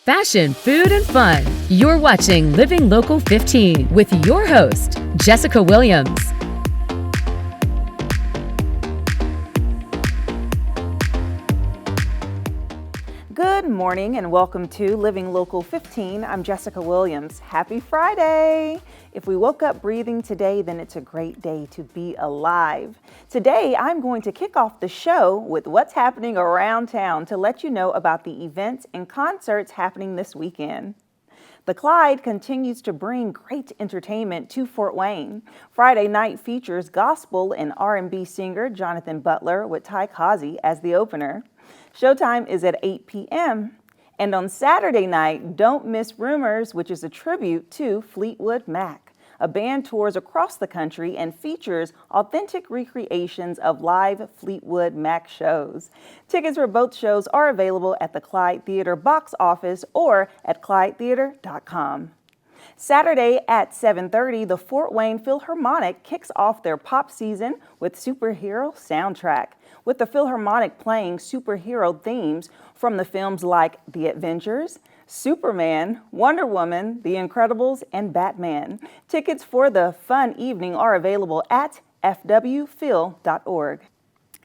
fashion, food, and fun. You're watching Living Local 15 with your host, Jessica Williams. Good morning and welcome to Living Local 15. I'm Jessica Williams. Happy Friday! If we woke up breathing today, then it's a great day to be alive. Today, I'm going to kick off the show with what's happening around town to let you know about the events and concerts happening this weekend. The Clyde continues to bring great entertainment to Fort Wayne. Friday night features gospel and R&B singer Jonathan Butler with Ty Causey as the opener. Showtime is at 8 p.m. And on Saturday night, don't miss Rumors, which is a tribute to Fleetwood Mac. A band tours across the country and features authentic recreations of live Fleetwood Mac shows. Tickets for both shows are available at the Clyde Theater box office or at clydetheater.com. Saturday at 7:30, the Fort Wayne Philharmonic kicks off their pop season with Superhero Soundtrack, with the Philharmonic playing superhero themes from the films like The Avengers, Superman, Wonder Woman, The Incredibles, and Batman. Tickets for the fun evening are available at fwphil.org.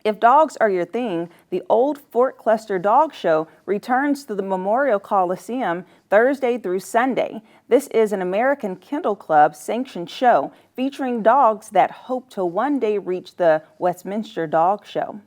If dogs are your thing, the Old Fort Cluster Dog Show returns to the Memorial Coliseum Thursday through Sunday. This is an American Kennel Club sanctioned show featuring dogs that hope to one day reach the Westminster Dog Show.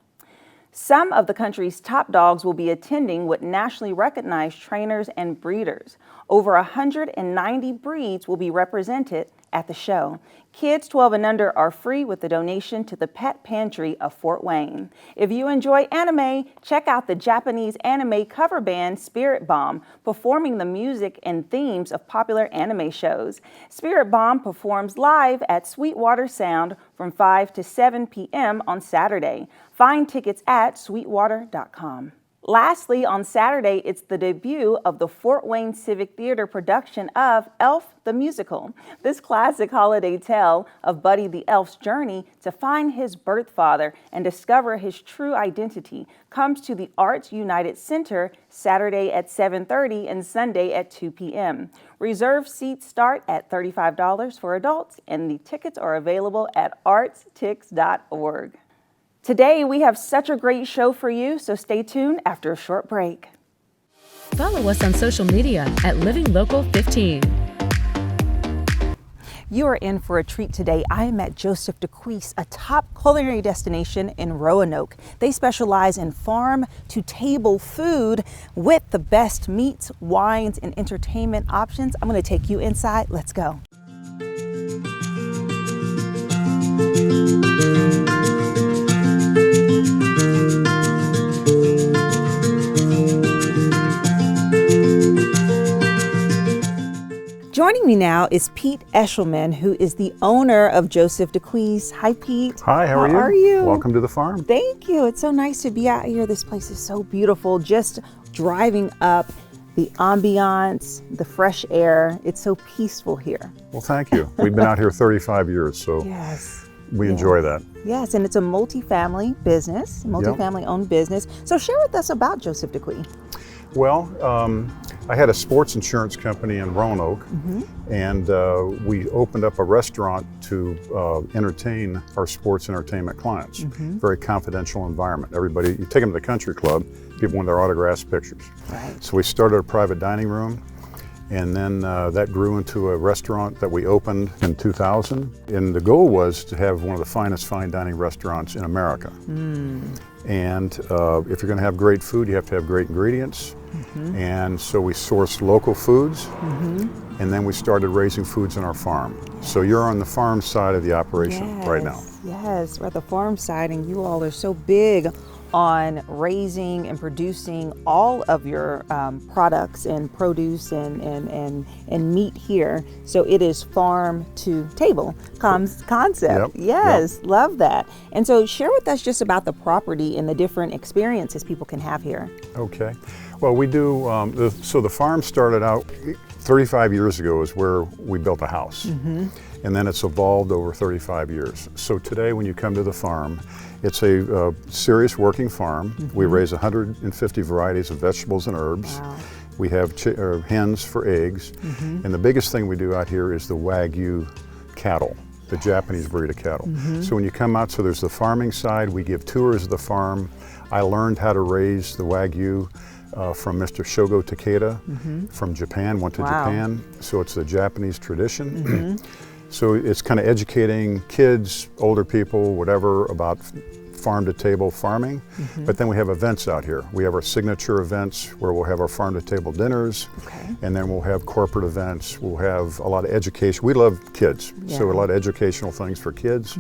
Some of the country's top dogs will be attending with nationally recognized trainers and breeders. Over 190 breeds will be represented at the show. Kids 12 and under are free with a donation to the Pet Pantry of Fort Wayne. If you enjoy anime, check out the Japanese anime cover band Spirit Bomb, performing the music and themes of popular anime shows. Spirit Bomb performs live at Sweetwater Sound from 5 to 7 p.m. on Saturday. Find tickets at sweetwater.com. Lastly, on Saturday, it's the debut of the Fort Wayne Civic Theater production of Elf the Musical. This classic holiday tale of Buddy the Elf's journey to find his birth father and discover his true identity comes to the Arts United Center Saturday at 7:30 and Sunday at 2 p.m. Reserved seats start at $35 for adults, and the tickets are available at artstix.org. Today, we have such a great show for you, so stay tuned after a short break. Follow us on social media at Living Local 15. You are in for a treat today. I am at Joseph Decuis, a top culinary destination in Roanoke. They specialize in farm-to-table food with the best meats, wines, and entertainment options. I'm going to take you inside. Let's go. Joining me now is Pete Eshelman, who is the owner of Joseph Decuis. Hi, Pete. Hi, how are you? Welcome to the farm. Thank you. It's so nice to be out here. This place is so beautiful. Just driving up, the ambiance, the fresh air. It's so peaceful here. Well, thank you. We've been out here 35 years, so yes. We enjoy that. Yes, and it's a multi-family business, multi-family-owned business. So share with us about Joseph Decuis. Well, I had a sports insurance company in Roanoke, and we opened up a restaurant to entertain our sports entertainment clients. Very confidential environment. Everybody, you take them to the country club, people want their autographs, pictures. Right. So we started a private dining room, and then that grew into a restaurant that we opened in 2000. And the goal was to have one of the finest fine dining restaurants in America. And if you're going to have great food, you have to have great ingredients. And so we sourced local foods, and then we started raising foods on our farm. So you're on the farm side of the operation right now. Yes, we're at the farm side, and you all are so big on raising and producing all of your products and produce and meat here. So it is farm to table concept. Yes, love that. And so share with us just about the property and the different experiences people can have here. Okay. Well, we do, so the farm started out 35 years ago is where we built a house. And then it's evolved over 35 years. So today when you come to the farm, it's a serious working farm. We raise 150 varieties of vegetables and herbs. We have hens for eggs. And the biggest thing we do out here is the Wagyu cattle, the Japanese breed of cattle. So when you come out, so there's the farming side, we give tours of the farm. I learned how to raise the Wagyu from Mr. Shogo Takeda from Japan, went to Japan. So it's the Japanese tradition. So it's kind of educating kids, older people, whatever, about farm-to-table farming. But then we have events out here. We have our signature events where we'll have our farm-to-table dinners, and then we'll have corporate events. We'll have a lot of education. We love kids, so a lot of educational things for kids.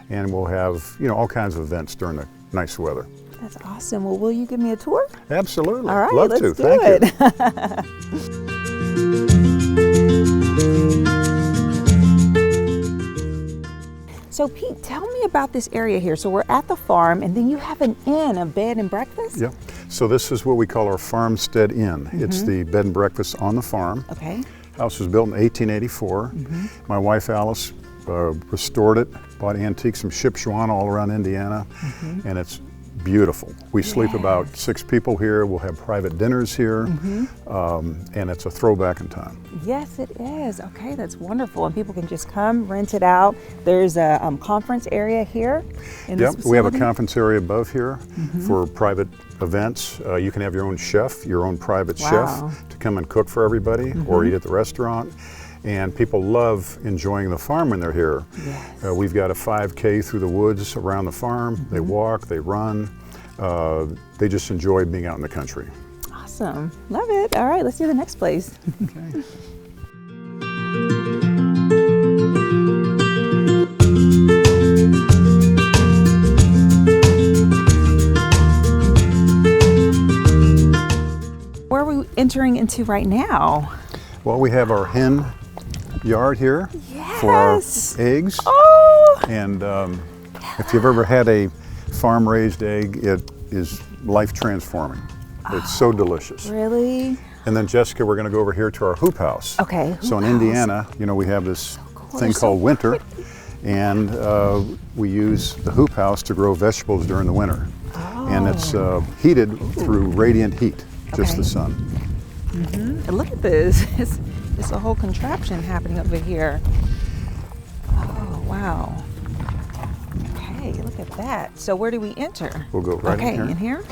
And we'll have, you know, all kinds of events during the nice weather. That's awesome. Well, will you give me a tour? Absolutely. All right, love let's to. do Thank it. So Pete, tell me about this area here. So we're at the farm, and then you have an inn, a bed and breakfast? Yep. So this is what we call our Farmstead Inn. It's the bed and breakfast on the farm. Okay. House was built in 1884. My wife Alice restored it, bought antiques from Shipshewana all around Indiana, and it's beautiful. We sleep about 6 people here. We'll have private dinners here, and it's a throwback in time. Yes, it is. Okay, that's wonderful. And people can just come, rent it out. There's a conference area here in this facility. We have a conference area above here for private events. You can have your own chef, your own private chef to come and cook for everybody or eat at the restaurant. And people love enjoying the farm when they're here. We've got a 5K through the woods around the farm. They walk, they run. They just enjoy being out in the country. Awesome. Love it. All right, let's do the next place. Okay. Where are we entering into right now? Well, we have our hen yard here for our eggs. Oh! And if you've ever had a farm-raised egg, it is life-transforming. It's so delicious. Really? And then, Jessica, we're going to go over here to our hoop house. Okay. So in Indiana, you know, we have this thing called winter, and we use the hoop house to grow vegetables during the winter. And it's heated through radiant heat, just the sun. And look at this. It's a whole contraption happening over here. Oh, wow. Okay, look at that. So where do we enter? We'll go right in here. Okay, in here?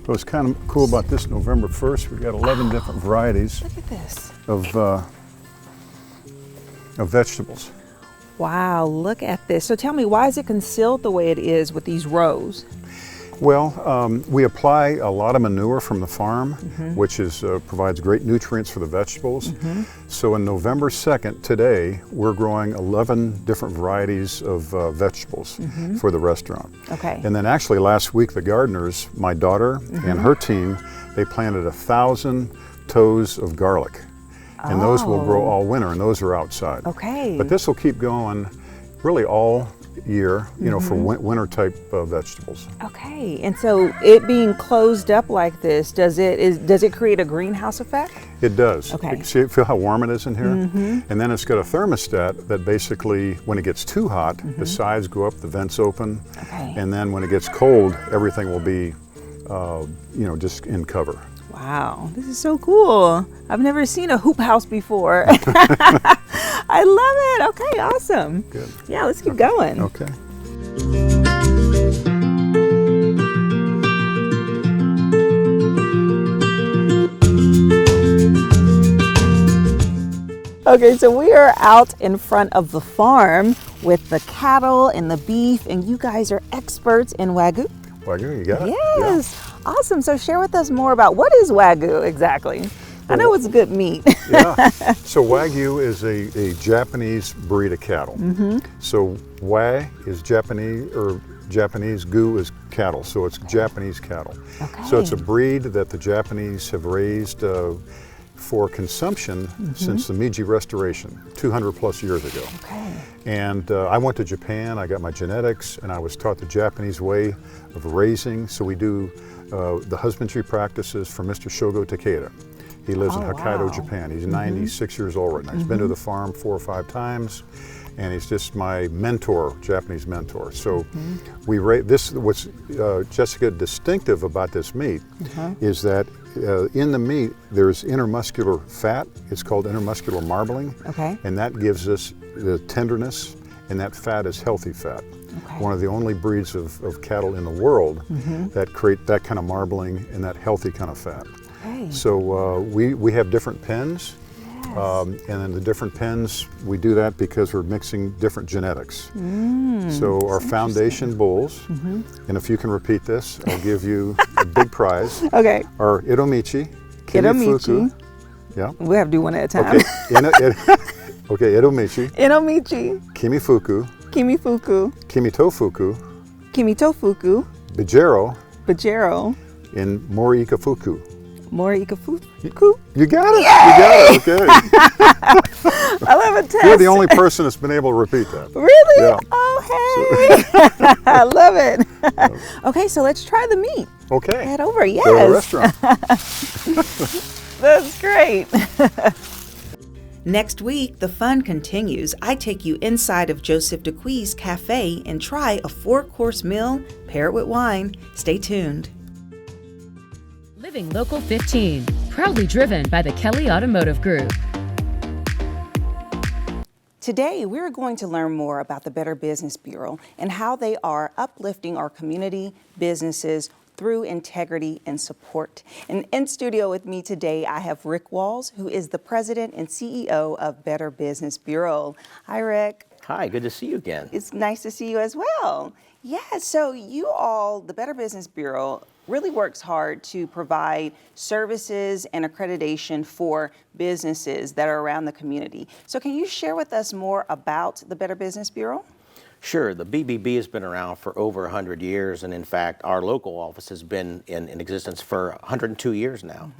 What's kind of cool about this November 1st, we've got 11 different varieties Look at this. of vegetables. Wow, look at this. So tell me, why is it concealed the way it is with these rows? Well, we apply a lot of manure from the farm, which provides great nutrients for the vegetables. So on November 2nd, today, we're growing 11 different varieties of vegetables for the restaurant. Okay. And then actually last week, the gardeners, my daughter and her team, they planted 1,000 toes of garlic. And those will grow all winter, and those are outside. Okay. But this will keep going really all year, you know, for winter type vegetables. Okay, and so it being closed up like this, does it create a greenhouse effect? It does. Okay. See, feel how warm it is in here? And then it's got a thermostat that basically, when it gets too hot, the sides go up, the vents open, and then when it gets cold, everything will be, you know, just in cover. Wow, this is so cool. I've never seen a hoop house before. I love it. Okay, awesome. Good. Yeah, let's keep going. Okay. Okay, so we are out in front of the farm with the cattle and the beef, and you guys are experts in Wagyu. Wagyu, you got it? Yes. Yeah. Awesome. So share with us more about what is Wagyu exactly? I know it's good meat. Yeah. So Wagyu is a Japanese breed of cattle. So Wa is Japanese, or Japanese, Gu is cattle. So it's Japanese cattle. Okay. So it's a breed that the Japanese have raised for consumption since the Meiji Restoration, 200 plus years ago. Okay. And I went to Japan, I got my genetics, and I was taught the Japanese way of raising. So we do the husbandry practices from Mr. Shogo Takeda. He lives in Oh, Hokkaido, wow. Japan. He's 96 years old right now. He's been to the farm 4 or 5 times, and he's just my mentor, Japanese mentor. So what's Jessica, distinctive about this meat is that in the meat there's intermuscular fat. It's called intermuscular marbling, and that gives us the tenderness, and that fat is healthy fat. One of the only breeds of cattle in the world that create that kind of marbling and that healthy kind of fat. So we have different pens, and in the different pens we do that because we're mixing different genetics. So our foundation bulls, and if you can repeat this, I'll give you a big prize. Are Iromichi, Kimifuku. Yeah. We have to do one at a time. Okay, Iromichi, Iromichi, Kimifuku, Kimifuku, Kimitofuku, Kimitofuku, Bajero, and Morikafuku. Morikafuku. You got it. Yay! You got it. Okay. I love a test. You're the only person that's been able to repeat that. Really? Yeah. Oh, hey. I love it. Okay, so let's try the meat. Okay. Head over. Yes. Go to the restaurant. That's great. Next week, the fun continues. I take you inside of Joseph Decuis' cafe and try a 4-course meal, pair it with wine. Stay tuned. Living Local 15, proudly driven by the Kelly Automotive Group. Today, we're going to learn more about the Better Business Bureau and how they are uplifting our community, businesses, through integrity and support. And in studio with me today, I have Rick Walls, who is the president and CEO of Better Business Bureau. Hi, Rick. Hi, good to see you again. It's nice to see you as well. Yeah, so you all, the Better Business Bureau, really works hard to provide services and accreditation for businesses that are around the community. So can you share with us more about the Better Business Bureau? Sure, the BBB has been around for over 100 years, and in fact, our local office has been in existence for 102 years now.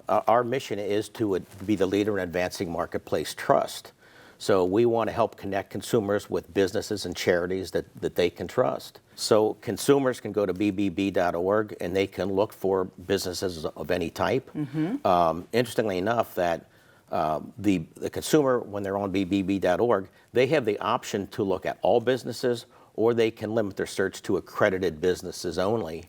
Our mission is to be the leader in advancing marketplace trust. So we want to help connect consumers with businesses and charities that they can trust. So consumers can go to bbb.org and they can look for businesses of any type. Interestingly enough, that the consumer, when they're on bbb.org, they have the option to look at all businesses, or they can limit their search to accredited businesses only.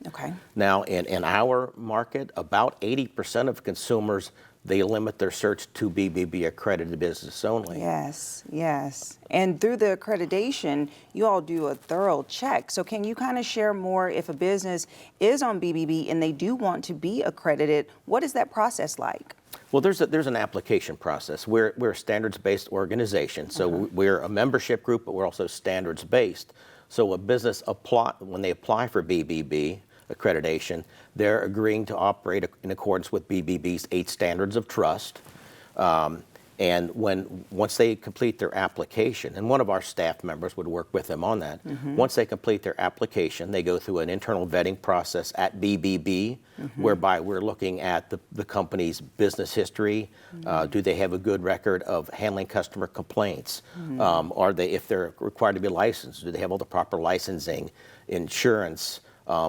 Now, in our market, about 80% of consumers, they limit their search to BBB accredited business only. Yes, yes. And through the accreditation, you all do a thorough check. So can you kind of share more if a business is on BBB and they do want to be accredited, what is that process like? Well, there's an application process. We're a standards-based organization, so we're a membership group, but we're also standards-based. So a business when they apply for BBB accreditation, they're agreeing to operate in accordance with BBB's 8 standards of trust. And once they complete their application, and one of our staff members would work with them on that, once they complete their application, they go through an internal vetting process at BBB, whereby we're looking at the company's business history. Do they have a good record of handling customer complaints? If they're required to be licensed, do they have all the proper licensing, insurance?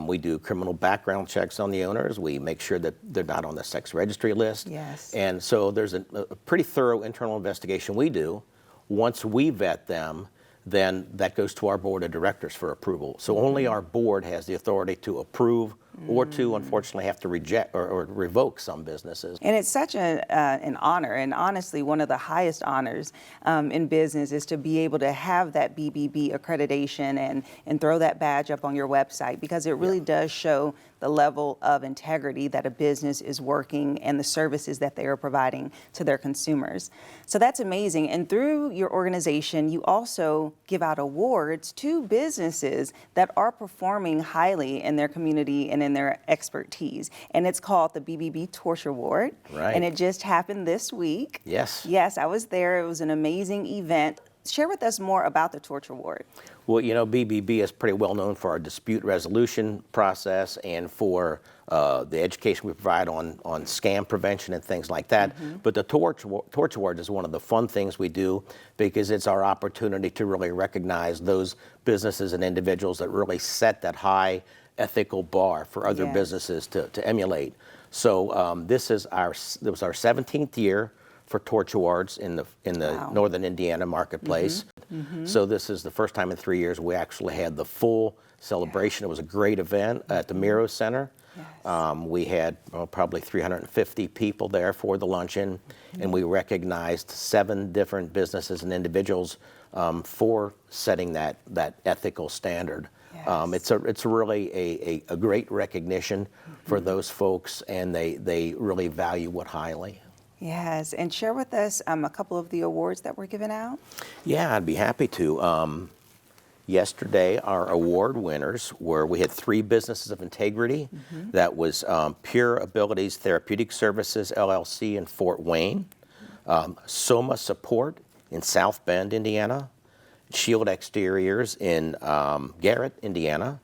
We do criminal background checks on the owners. We make sure that they're not on the sex registry list. And so there's a pretty thorough internal investigation we do. Once we vet them, then that goes to our board of directors for approval. So only our board has the authority to approve or to, unfortunately, have to reject or revoke some businesses. And it's such an honor, and honestly, one of the highest honors in business is to be able to have that BBB accreditation and throw that badge up on your website, because it really does show the level of integrity that a business is working and the services that they are providing to their consumers. So that's amazing. And through your organization, you also give out awards to businesses that are performing highly in their community and in their expertise. And it's called the BBB Torch Award. And it just happened this week. Yes, I was there. It was an amazing event. Share with us more about the Torch Award. Well, you know, BBB is pretty well known for our dispute resolution process and for the education we provide on scam prevention and things like that. But the Torch Award is one of the fun things we do, because it's our opportunity to really recognize those businesses and individuals that really set that high ethical bar for other businesses to emulate. So this was our 17th year for Torch Awards in the Wow. Northern Indiana marketplace. So this is the first time in 3 years we actually had the full celebration. It was a great event at the Miro Center. Yes. We had probably 350 people there for the luncheon, and we recognized 7 different businesses and individuals for setting that ethical standard. Yes. It's really a great recognition for those folks, and they really value it highly. Yes, and share with us a couple of the awards that were given out. Yeah, I'd be happy to. Yesterday, our award winners we had 3 businesses of integrity. That was Pure Abilities Therapeutic Services, LLC in Fort Wayne, Soma Support in South Bend, Indiana, Shield Exteriors in Garrett, Indiana.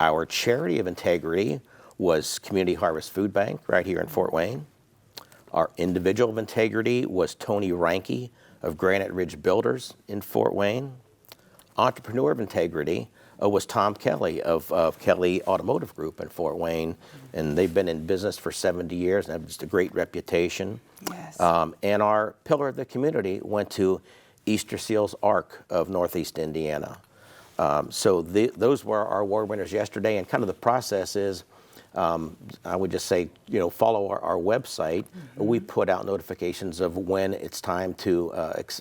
Our charity of integrity was Community Harvest Food Bank right here in Fort Wayne. Our individual of integrity was Tony Ranke of Granite Ridge Builders in Fort Wayne. Entrepreneur of integrity was Tom Kelly of Kelly Automotive Group in Fort Wayne, and they've been in business for 70 years and have just a great reputation. Yes. And our pillar of the community went to Easter Seals Arc of Northeast Indiana. So those were our award winners yesterday, and kind of the process is, I would just say, follow our website. We put out notifications of when it's time to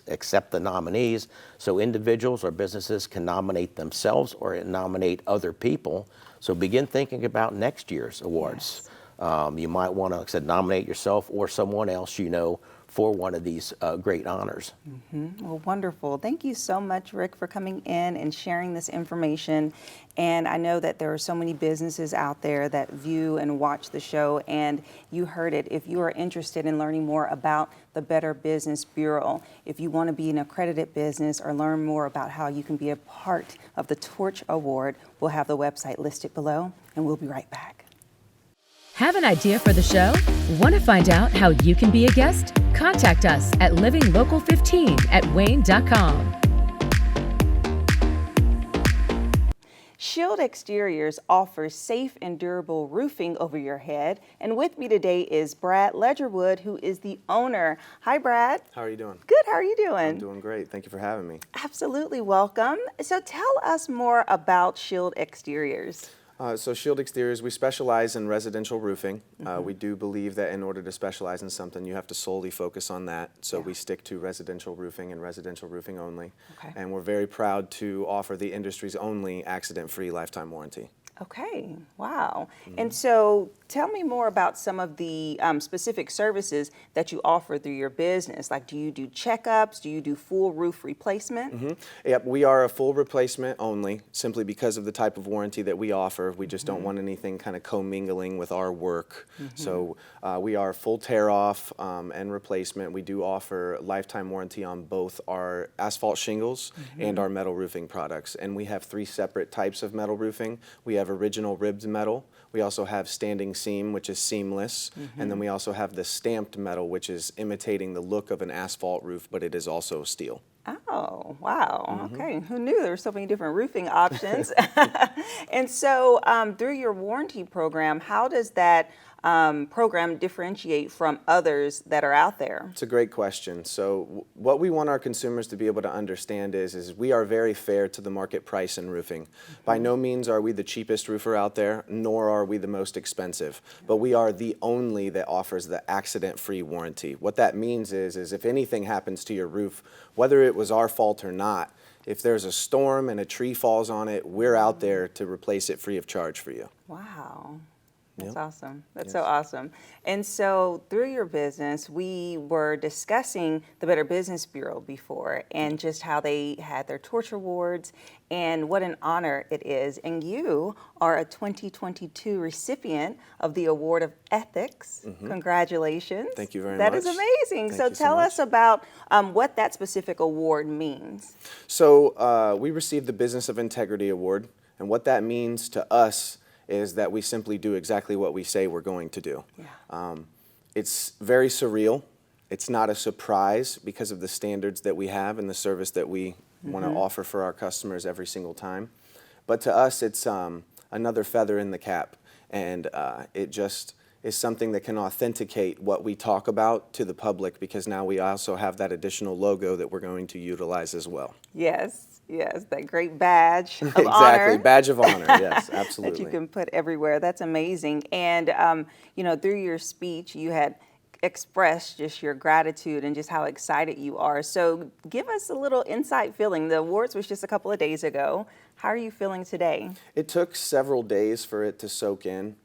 accept the nominees, so individuals or businesses can nominate themselves or nominate other people. So begin thinking about next year's awards. You might want to, like I said, nominate yourself or someone else for one of these great honors. Well, wonderful. Thank you so much, Rick, for coming in and sharing this information. And I know that there are so many businesses out there that view and watch the show, and you heard it. If you are interested in learning more about the Better Business Bureau, if you want to be an accredited business or learn more about how you can be a part of the Torch Award, we'll have the website listed below, and we'll be right back. Have an idea for the show? Want to find out how you can be a guest? Contact us at livinglocal15@wayne.com. Shield Exteriors offers safe and durable roofing over your head. And with me today is Brad Ledgerwood, who is the owner. Hi, Brad. How are you doing? Good. How are you doing? I'm doing great. Thank you for having me. Absolutely welcome. So tell us more about Shield Exteriors. So Shield Exteriors, we specialize in residential roofing. We do believe that in order to specialize in something, you have to solely focus on that. So we stick to residential roofing and residential roofing only. Okay. And we're very proud to offer the industry's only accident-free lifetime warranty. Okay, wow. And so tell me more about some of the specific services that you offer through your business. Like, do you do checkups? Do you do full roof replacement? Yep, we are a full replacement only, simply because of the type of warranty that we offer. We just don't want anything kind of commingling with our work. So we are full tear-off and replacement. We do offer lifetime warranty on both our asphalt shingles and our metal roofing products. And we have 3 separate types of metal roofing. We have original ribbed metal. We also have standing seam, which is seamless. And then we also have the stamped metal, which is imitating the look of an asphalt roof, but it is also steel. Oh, wow. Okay. Who knew there were so many different roofing options? And so through your warranty program, how does that program differentiate from others that are out there? It's a great question. So what we want our consumers to be able to understand is we are very fair to the market price in roofing. By no means are we the cheapest roofer out there, nor are we the most expensive, but we are the only that offers the accident-free warranty. What that means is if anything happens to your roof, whether it was our fault or not, if there's a storm and a tree falls on it, we're out there to replace it free of charge for you. Wow. That's Yep. awesome. That's Yes. so awesome. And so through your business, we were discussing the Better Business Bureau before and just how they had their Torch Awards and what an honor it is. And you are a 2022 recipient of the Award of Ethics. Congratulations. Thank you very That much. is amazing. Thank So you so tell much. us about what that specific award means. So we received the Business of Integrity Award, and what that means to us is that we simply do exactly what we say we're going to do. Yeah. It's very surreal. It's not a surprise because of the standards that we have and the service that we want to offer for our customers every single time. But to us, it's another feather in the cap, and it is something that can authenticate what we talk about to the public, because now we also have that additional logo that we're going to utilize as well. Yes, yes, that great badge of Exactly, honor. badge of honor, yes, absolutely. That you can put everywhere. That's amazing. And, through your speech, you had expressed just your gratitude and just how excited you are. So give us a little insight feeling. The awards was just a couple of days ago. How are you feeling today? It took several days for it to soak in,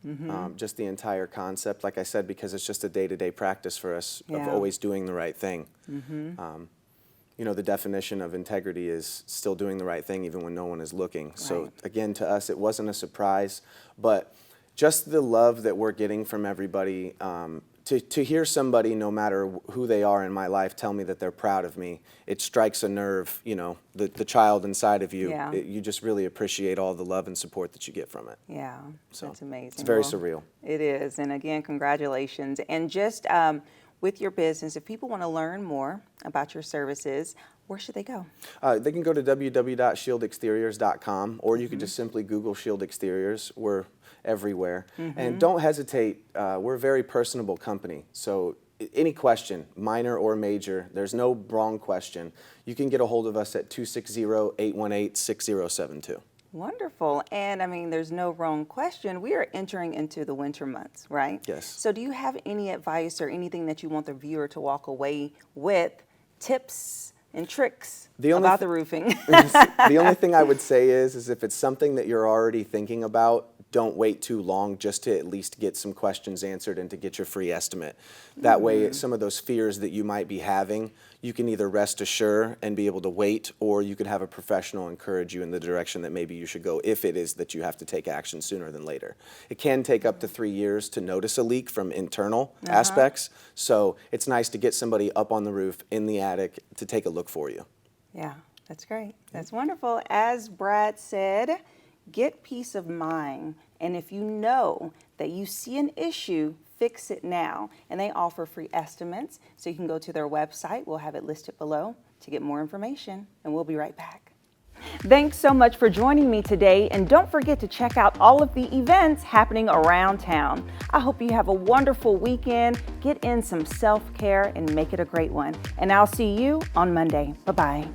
just the entire concept, like I said, because it's just a day-to-day practice for us of always doing the right thing. The definition of integrity is still doing the right thing even when no one is looking. Right. So again, to us, it wasn't a surprise, but just the love that we're getting from everybody, to hear somebody, no matter who they are in my life, tell me that they're proud of me, it strikes a nerve, the child inside of you. Yeah. You just really appreciate all the love and support that you get from it. Yeah, So that's amazing. It's very surreal. It is. And again, congratulations. And just with your business, if people want to learn more about your services, where should they go? They can go to www.shieldexteriors.com, or you can just simply Google Shield Exteriors. We're everywhere. And don't hesitate. We're a very personable company. So any question, minor or major, there's no wrong question. You can get a hold of us at 260-818-6072. Wonderful. And there's no wrong question. We are entering into the winter months, right? Yes. So do you have any advice or anything that you want the viewer to walk away with, tips and tricks about the roofing? The only thing I would say is if it's something that you're already thinking about, don't wait too long just to at least get some questions answered and to get your free estimate. That way, some of those fears that you might be having, you can either rest assured and be able to wait, or you could have a professional encourage you in the direction that maybe you should go if it is that you have to take action sooner than later. It can take up to 3 years to notice a leak from internal aspects, so it's nice to get somebody up on the roof in the attic to take a look for you. Yeah, that's great. That's wonderful. As Brad said, get peace of mind. And if you know that you see an issue, fix it now. And they offer free estimates. So you can go to their website. We'll have it listed below to get more information. And we'll be right back. Thanks so much for joining me today. And don't forget to check out all of the events happening around town. I hope you have a wonderful weekend. Get in some self-care and make it a great one. And I'll see you on Monday. Bye-bye.